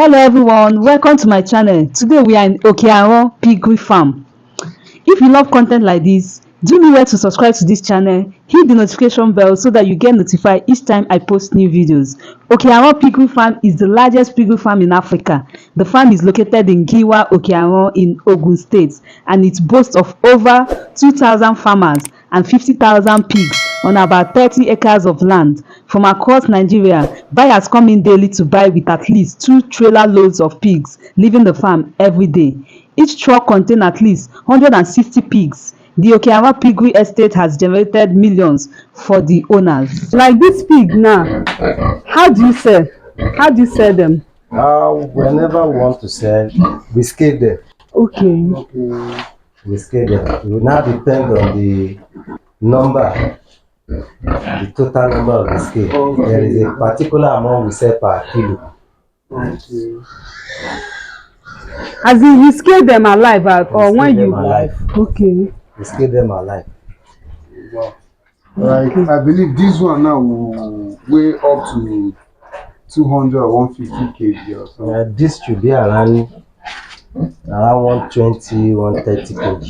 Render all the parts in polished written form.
Hello everyone, welcome to my channel. Today we are in Oke Aro Piggery Farm. If you love content like this, do me well to subscribe to this channel, hit the notification bell so that you get notified each time I post new videos. Oke Aro Piggery Farm is the largest piggery farm in Africa. The farm is located in Giwa Oke Aro in Ogun State, and it boasts of over 2,000 farmers and 50,000 pigs on about 30 acres of land. From across Nigeria, buyers come in daily to buy with at least 2 trailer loads of pigs leaving the farm every day. Each truck contains at least 160 pigs. The Oke Aro Piggery Estate has generated millions for the owners. Like this pig now, how do you sell? How do you sell them? Whenever we want to sell, we scale them. Okay. We scale them. It will now depend on the number, the total number of the scale. There is a particular amount we sell per kilo. As in you scale them alive or when you alive. Okay. We scale them alive. Wow. Like I believe this one now will weigh up to 200 or 150 kg or something. This should be around 120, 130 kg.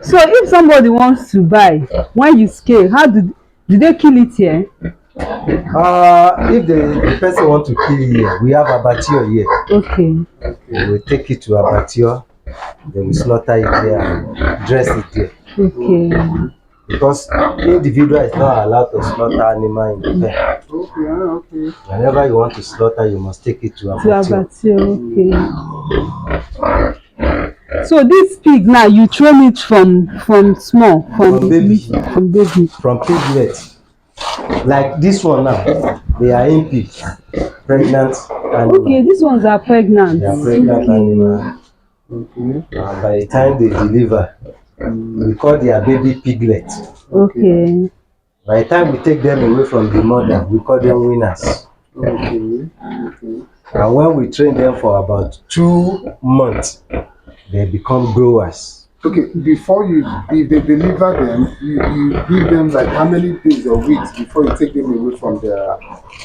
So if somebody wants to buy, when you scale, how do they kill it here? If the person want to kill here, we have abattoir here. Okay. We will take it to abattoir, then we slaughter it there and dress it there. Okay. Because individual is not allowed to slaughter animal in the pen. Okay. Whenever you want to slaughter, you must take it to abattoir. Okay. So this pig now, you train it from small, from baby. From piglet. Like this one now, they are in pig, pregnant animal. Okay, these ones are pregnant. They are pregnant animal. By the time they deliver, we call their baby piglet. Okay. By the time we take them away from the mother, we call them winners. Okay. And when we train them for about 2 months, they become growers. Okay, before if they deliver them, you give them like how many days or weeks before you take them away from their...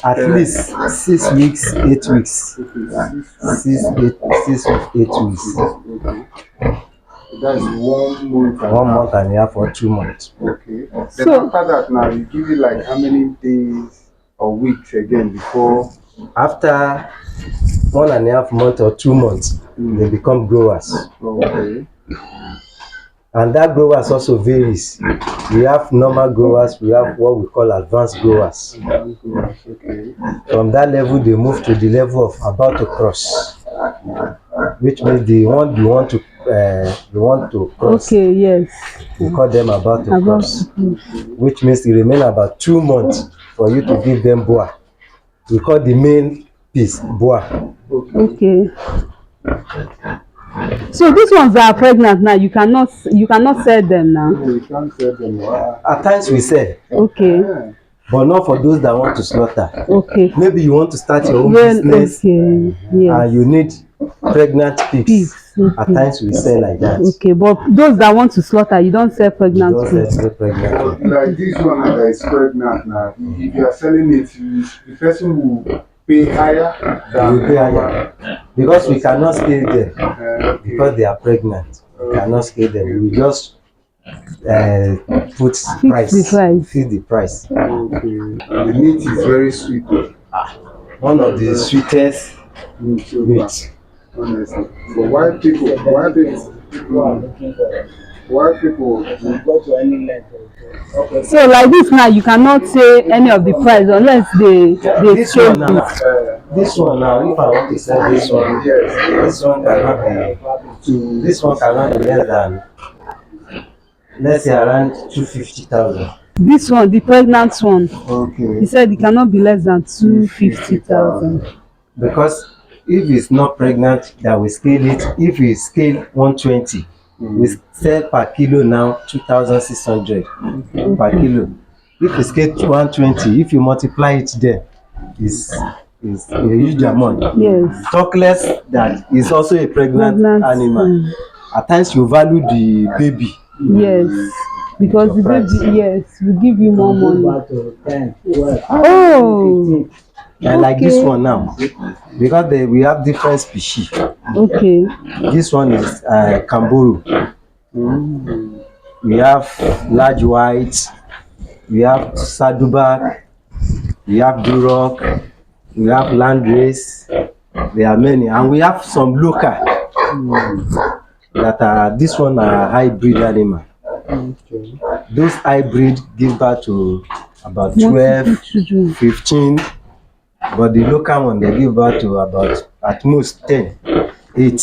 At least 6 weeks, 8 weeks. Okay, 6, 8 weeks. okay. That's 1 month. 1 month and a half or 2 months. Okay. Then after that now, you give it like how many days or weeks again before... After 1.5 months or 2 months, they become growers. Okay. And that growers also varies. We have normal growers, we have what we call advanced growers. Okay. From that level, they move to the level of about to cross, which means the one you want to cross. Okay, yes. We call them about to cross, which means it remain about 2 months for you to give them boa. We call the main piece boa. Okay. So these ones that are pregnant now, you cannot sell them now. No, you can't sell them. At times we sell. Okay. But not for those that want to slaughter. Okay. Maybe you want to start your own business. Okay. Yes. And you need pregnant pigs. Okay. At times we sell like that. Okay, but those that want to slaughter, you don't sell pregnant pigs. Don't sell pregnant. Like this one that is pregnant now, if you are selling it, the person will pay higher than... We pay higher. Because we cannot scale them. Because they are pregnant. We cannot scale them. We just put price. Fix the price. Okay. The meat is very sweet. One of the sweetest meats. Honestly. But why people will go to any length? Okay. So like this now, you cannot say any of the price unless they show it. This one now, if I want to sell this one, this one cannot be less than, let's say, around 250,000. This one, the pregnant one. Okay. He said it cannot be less than 250,000. Because if it's not pregnant, that we scale it. If we scale 120, we sell per kilo now 2,600 per kilo. If we scale 120, if you multiply it there, is a huge amount. Yes. Talk less that is also a pregnant animal. At times you value the baby. Yes. Because the baby, yes, will give you more money. Oh, Like this one now, because we have different species. Okay. This one is Kamburu. We have large white, we have saddleback, we have Duroc, we have landrace. There are many, and we have some local that are, this one are hybrid animal. Okay. Those hybrid give birth to about 12, 15, but the local one they give birth to about at most 10, 8.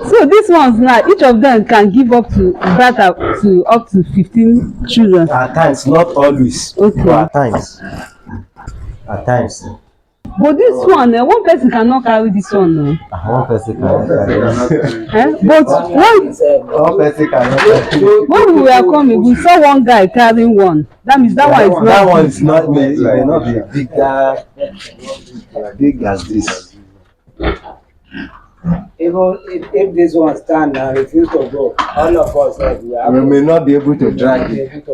So these ones now, each of them can give up to birth up to 15 children. At times, not always, Okay. but at times. At times. But this one, one person cannot carry this one. One person cannot carry it. But One person cannot carry it. when we were coming, we saw one guy carrying one. That means that one is not. That one is not made. It may not be big as this. Even if this one stand and refuse to go, all of us we may not be able to drag it.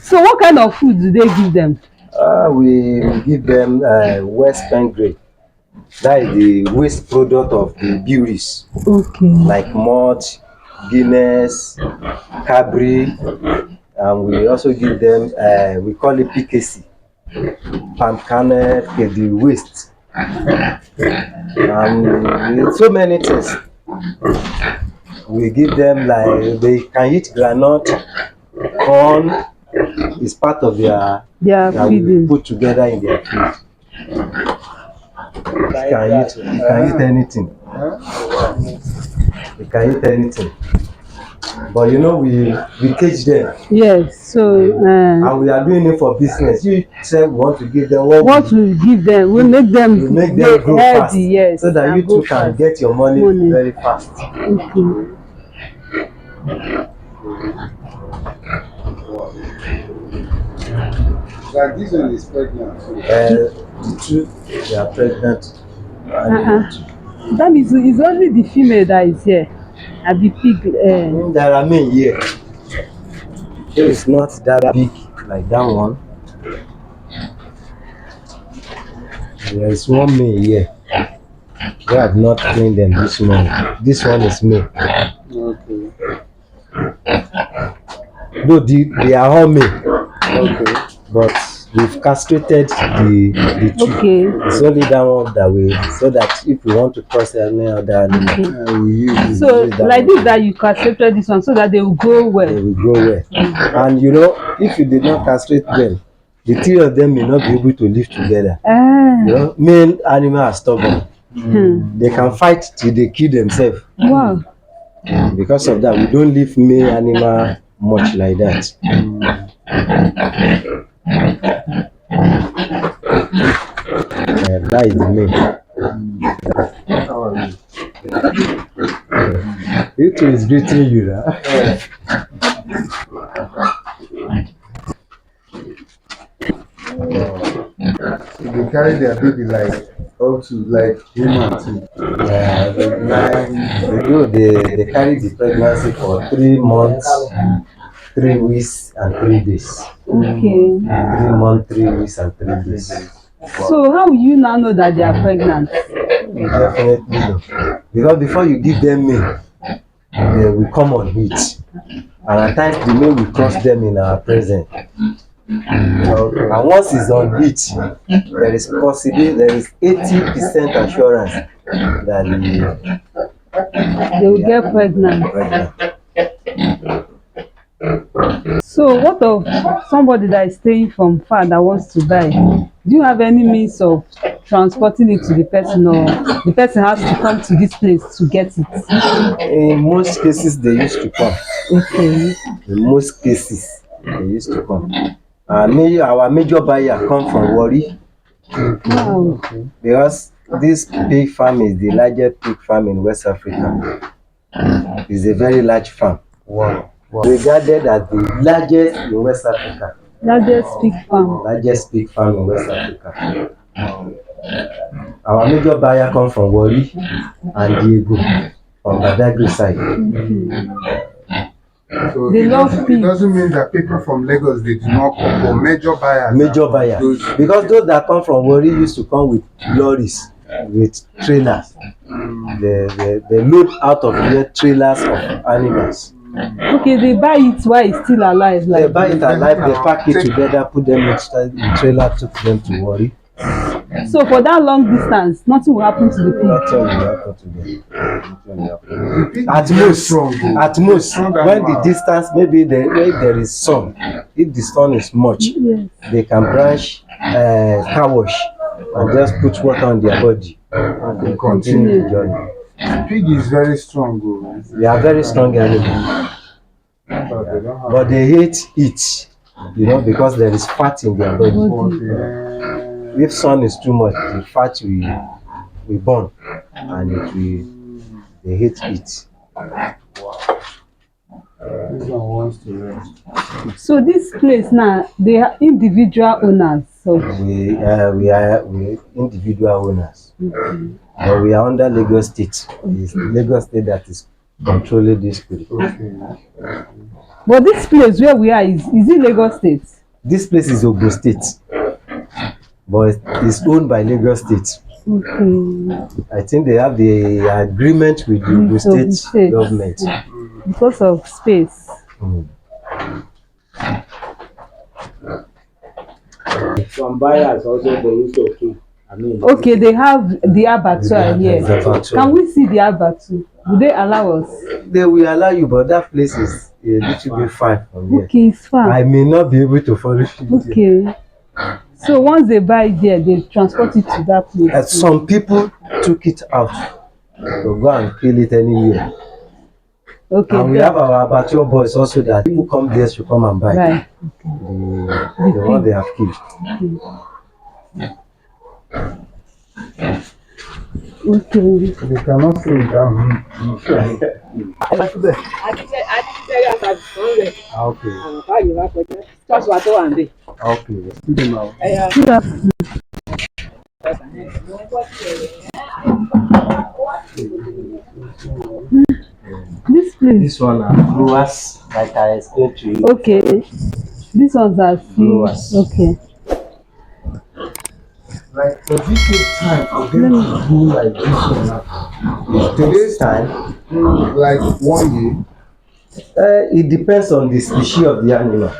So what kind of food do they give them? We give them West Pen grade. That is the waste product of the breweries. Okay. Like malt, Guinness, Cabri, and we also give them, we call it PKC, palm kernel, the waste. And so many things. We give them, like they can eat groundnut, corn. It's part of their feeding. We put together in their food. You can eat anything. You can eat anything. But you know, we cage them. Yes, so and we are doing it for business. You said we want to give them what we give them, we make them grow healthy, fast, yes, so that you too can get your money very fast. Okay. Like this one is pregnant. The two, they are pregnant. That means it's only the female that is here. And the pig. There are men here. It's not that big like that one. There is one male here. We have not cleaned them this morning. This one is male. Okay. No, they are all male. Okay. But we've castrated the two. Okay. It's only that one that we, so that if we want to cross any other animal, we use. So like this, that you castrated this one so that they will grow well. They will grow well. And you know, if you did not castrate them, the three of them may not be able to live together. You know, male animal are stubborn. They can fight till they kill themselves. Wow. Because of that, we don't leave male animal much like that. That is the male. You two is greeting you, right? They carry their baby like up to like human too. They carry the pregnancy for 3 months, 3 weeks, and 3 days. Okay. 3 months, 3 weeks, and 3 days. So how will you now know that they are pregnant? You definitely know. Because before you give them milk, they will come on heat. And at times the milk will cross them in our presence. And once it's on heat, there is 80% assurance that they will get pregnant. So what of somebody that is staying from far that wants to buy? Do you have any means of transporting it to the person, or the person has to come to this place to get it? In most cases, they used to come. Okay. In most cases, they used to come. Our major buyer come from Warri. Wow. Because this pig farm is the largest pig farm in West Africa. It's a very large farm. Wow. Regarded as the largest in West Africa. Largest pig farm. Largest pig farm in West Africa. Our major buyer come from Warri and Diego on Badagry side. So They love it pig. doesn't mean that people from Lagos they do not come, but major buyers. Major are buyer. those- Because those that come from Warri used to come with lorries, with trailers. They load out of here trailers of animals. Okay, they buy it while it's still alive. They Like buy it alive, they pack it together, put them in trailer, took them to Warri. so for that long distance, nothing will happen to the pig. Nothing will happen to them. Nothing will happen. The pig At is very most, strong, though. at most, Strong when the animal. distance, maybe if there is sun, if the sun is much, Yes. they can branch car wash and just put water on their body and they continue the journey. Pig is very strong, though. They are very strong animals, But they don't have. but they hate it, because there is fat in their body. If sun is too much, the fat will burn and they hate it. This one wants to rest. So this place now, they are individual owners. So We are individual owners, but we are under Lagos State. It's Lagos State that is controlling this place. Okay. but this place where we are is it Lagos State? This place is Ogun State, but it's owned by Lagos State. Okay. I think they have the agreement with the Ogun Ogun State State. government. Because of space. Some buyers also they used to keep. I mean, Okay, they have the abattoir here. There's abattoir. Can we see the abattoir? Would they allow us? They will allow you, but that place is a little bit far from here. Okay, it's far. I may not be able to follow you there. Okay. So once they buy it there, they transport it to that place. Some people took it out to go and kill it anywhere. Okay. And we have our abattoir boys also that people come there to come and buy Right. the one they have killed. Okay. They cannot say it down. Okay. Okay. Good afternoon. This place. This one are growers, like I explained to you. Okay. This one's are Growers. Okay. Like, does it take time for them to do like this one now? Today's time, Like 1 year? it depends on the species of the animal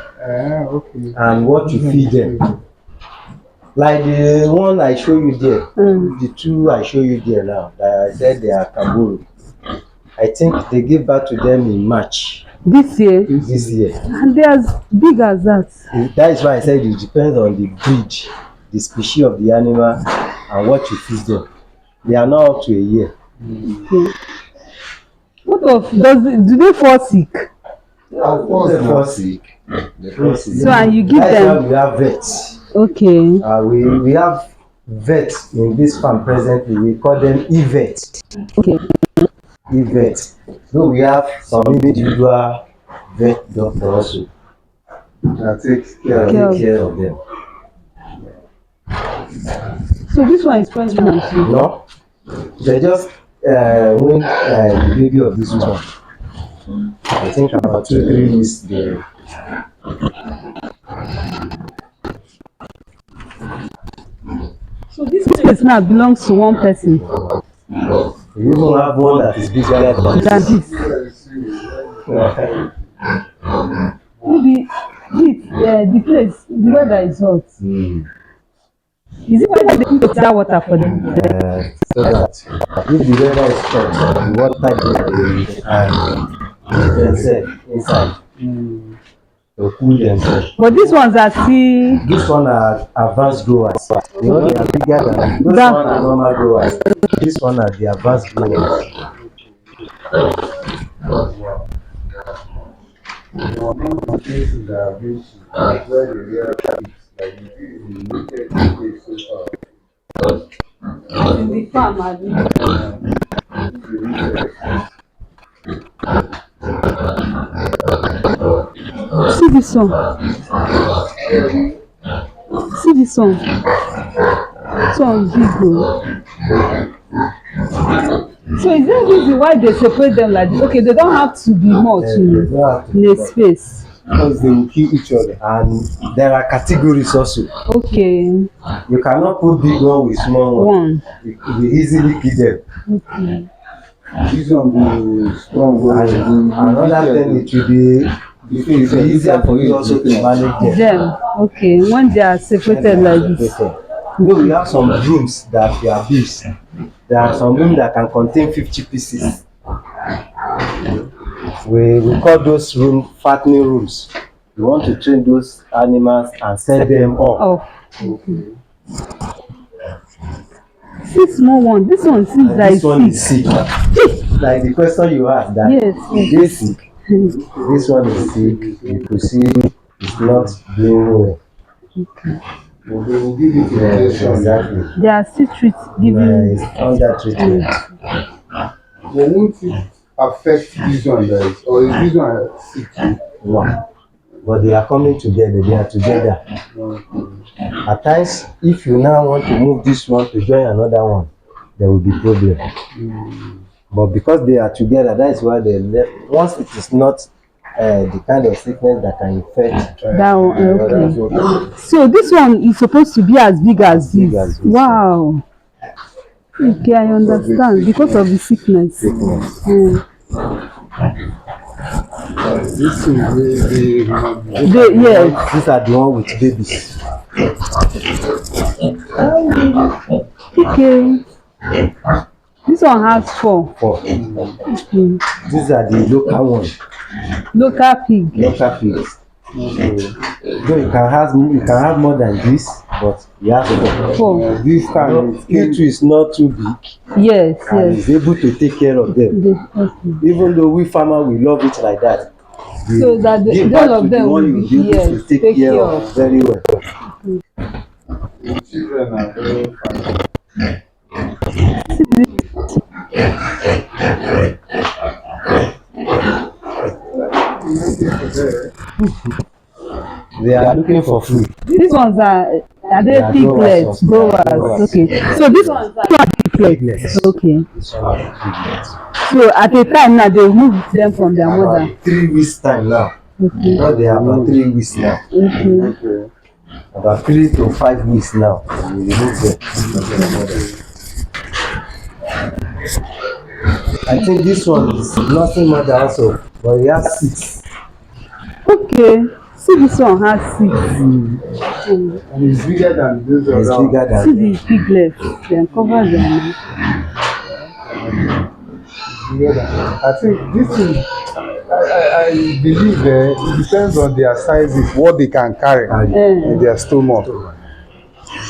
Okay. and what you feed them. Like the one I show you there, the two I show you there now, that I said they are kangaroo. I think they give birth to them in March This year. this year. And they're as big as that. That is why I said it depends on the breed, the species of the animal, and what you feed them. They are not up to a year. Okay. What of do they fall sick? Of course, They now. fall sick. They fall sick. So and you give That is why them we have vets. okay. We have vets in this farm presently. We call them e-vets. Okay. E-vets. So we have some individual vet doctor also That takes that care. take care of them. So this one is pregnant. No, they just win the baby of this one. I think about 2-3 weeks there. So this place now belongs to one person We even have one that is bigger than than this. this. Maybe the place, the weather is hot. Is it why they put that water for them? So that if the weather is hot, the water and themselves inside to cool themselves. But these ones are still This one are advanced growers. They are bigger than those That- one are normal growers. This one are the advanced growers. Places that have been to where the real pigs, like the naked place so far. in the farm. See this one. See this one. This one big. Oh. So So is there a reason why they separate them like this? Okay, they don't have to be much in a space. Because they will kill each other. And there are categories also. Okay. You cannot put big one with small one. You will easily kill them. Okay. This one will strong. And another thing, it will be easier for you also to manage them. Okay, when they are separated like this. Though we have some rooms that we have used. There are some rooms that can contain 50 pieces. We call those rooms fattening rooms. We want to train those animals and sell them off. Oh, okay. This small one, this one seems like this one is sick. Like the question you asked, that is sick. This one is sick. You could see it's not doing well. Okay. They will give it exactly. They are still giving under treatment. But won't it affect this one, guys? Or is this one sick? No. But they are coming together, they are together. At times, if you now want to move this one to join another one, there will be problem. But because they are together, that is why they left. Once it is not the kind of sickness that can infect that one. Okay. So this one is supposed to be as big as this. Wow. Okay, I understand. Because of the sickness. This is yes. These are the one with babies. Okay. This one has 4. These are the local ones. Local pig. Local pigs. Though you can have more than this, but you have 4. this kind of It is not too big. Yes, and is able to take care of them. Even though we farmer we love it like that. So that all of them will be to take care of very well. children are very fine. They are looking for food. These ones are they piglets, growers? Okay. So these ones are piglets. Okay. So at a time now they remove them from their mother. About 3 weeks time now. Okay. Now they are about 3 weeks now. Okay. About 3 to 5 weeks now. We remove them from their mother. I think this one is nothing mother also, but he has 6. Okay. See this one has 6. And it's bigger than this one. It's bigger than see the piglets. They uncover them. I think this is, I believe it depends on their sizes, what they can carry in their stomach.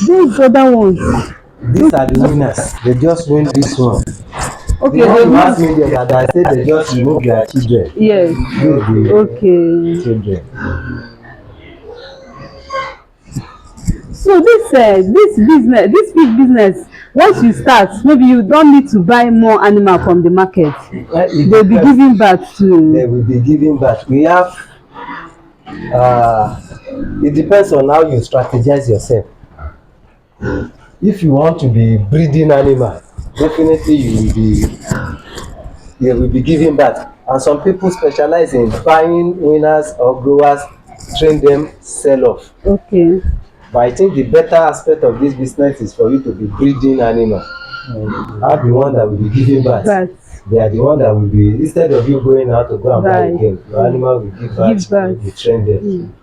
Those other ones. These are the winners. They just win this one. Okay, the one asked me that I said they just remove their children. Yes. Okay. Children. So this big business, once you start, maybe you don't need to buy more animal from the market. They'll be giving birth to. They will be giving birth. We have. It depends on how you strategize yourself. If you want to be breeding animal, definitely you will be giving birth. And some people specialize in buying winners or growers, train them, sell off. Okay. But I think the better aspect of this business is for you to be breeding animals. Have the one that will be giving birth. They are the one that will be, instead of you going out to go and buy again, your animal will give birth. You train them.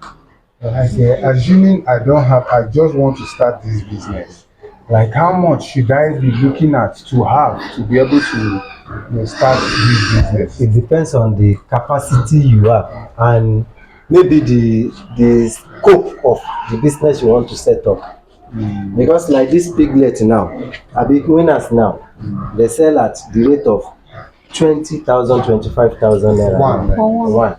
Okay, assuming I just want to start this business. Like, how much should I be looking at to have to be able to start this business? It depends on the capacity you have and maybe the scope of the business you want to set up. Because like this piglet now, big winners now, they sell at the rate of 20,000, 25,000 naira. One.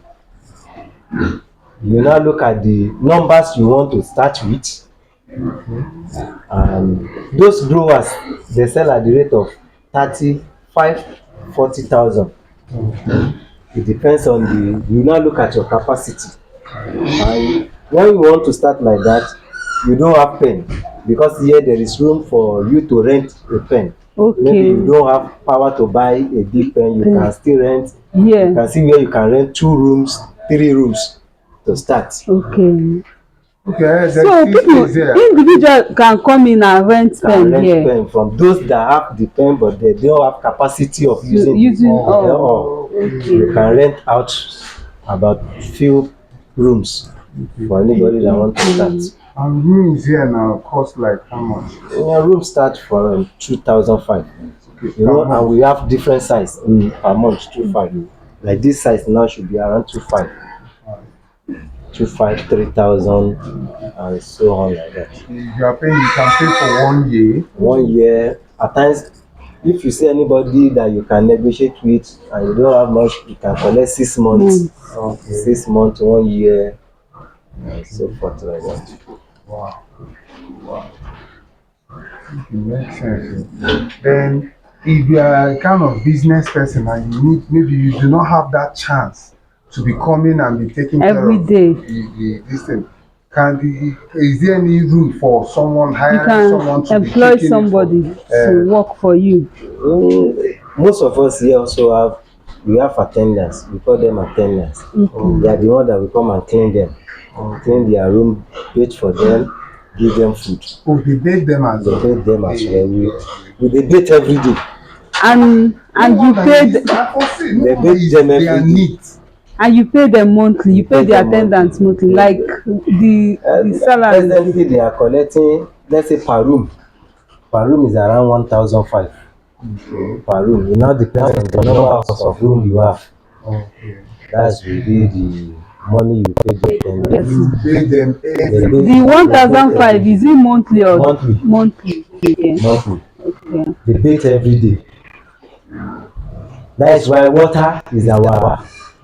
You now look at the numbers you want to start with. And those growers, they sell at the rate of 35, 40,000. It depends on you now look at your capacity. And when you want to start like that, you don't have pen, because here there is room for you to rent a pen. Maybe Okay. you don't have power to buy a big pen, you can still rent. Yeah. You can see where you can rent 2 rooms, 3 rooms to start. Okay. Okay, there's So still people, space there. individual can come in and rent Can pen rent here. pen from those that have the pen but they don't have capacity of using Oh, you okay. can rent out about few rooms for anybody that wants to start. And rooms here now cost like how much? Room start from 2,500. You know, and we have different size per month, 2,500. Like this size now should be around 2,500, 2,500, 3,000, and so on like that. You are paying, you can pay for 1 year. 1 year. At times, if you see anybody that you can negotiate with and you don't have much, you can collect 6 months, 6 months, 1 year, and so forth like that. Wow. Wow. It makes sense. Then, if you are a kind of business person and you need, maybe you do not have that chance to be coming and be taking Every care of day. this thing, is there any room for someone You hiring someone can to employ be taking somebody to work for you. Most of us here also have attendants. We call them attendants. They are the ones that will come and clean them, clean their room, wait for them, give them food. Oh, they bathe them as They well. bathe them as well. We they bathe every day. And you paid, They bathe them They are every day. neat. and you pay them monthly. You pay the them attendants monthly, like the salary. Presently, they are collecting, let's say per room. Per room is around 1,500 per room. It now depends on the number of room you have. Okay. That's really the money you pay the attendants. You bathe them every The 1,500 is it monthly or Monthly. monthly? Okay. Monthly. Okay. They bathe every day. That is why water is our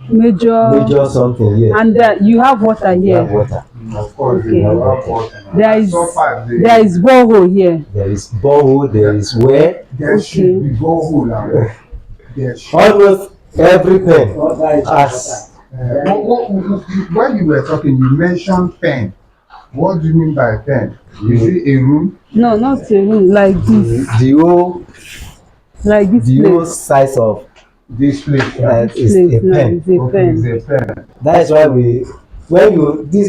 major something here. And you have water We have here. water. Of course, Okay. they have water. There is So far, borehole here. There is borehole, there is well. there should be borehole now. There should. Almost everything. As When you were talking, you mentioned pen. What do you mean by pen? Is it a room? No, not a room like this. the whole Place. size of This place. is Place a now pen. is a Okay, pen. it's a pen. That is why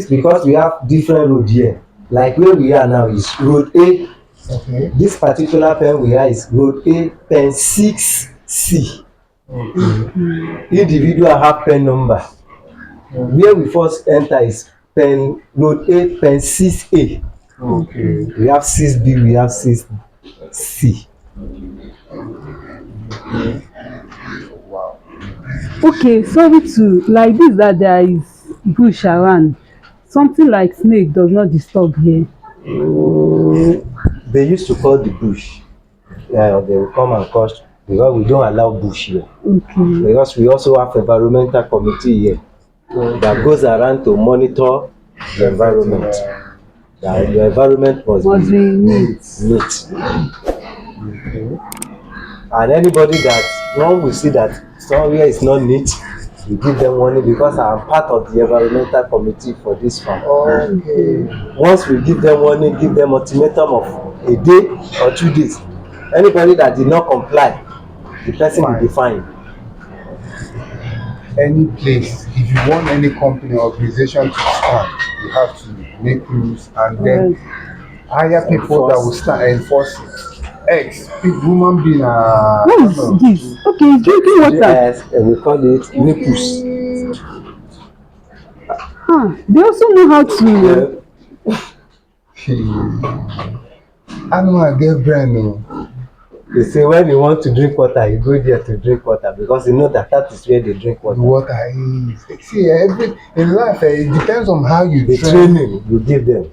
because we have different road here. Like where we are now is road A. Okay. This particular pen we are is road A, pen 6C. Okay. Individual have pen number. Where we first enter is road A, pen 6A. Okay. We have 6B, we have 6C. Wow. Okay, sorry to like this that there is bush around. Something like snake does not disturb here. They used to call the bush. They will come and cause because we don't allow bush here. Okay. Because we also have environmental committee here that goes around to monitor the environment. That the environment must be neat. And anybody that when we see that somewhere is not neat, we give them warning because I am part of the environmental committee for this farm. Okay. Once we give them warning, give them ultimatum of a day or 2 days. Anybody that did not comply, the person will be fined. Any place, if you want any company or organization to stand, you have to make rules and then hire people that will start enforcing. Human being What is this? Okay, it's drinking water. Yes, we call it nipples. They also know how to. Animal get brain no. They say when you want to drink water, you go there to drink water because you know that is where they drink water. Water is. See, in life, it depends on how you The train. training you give them.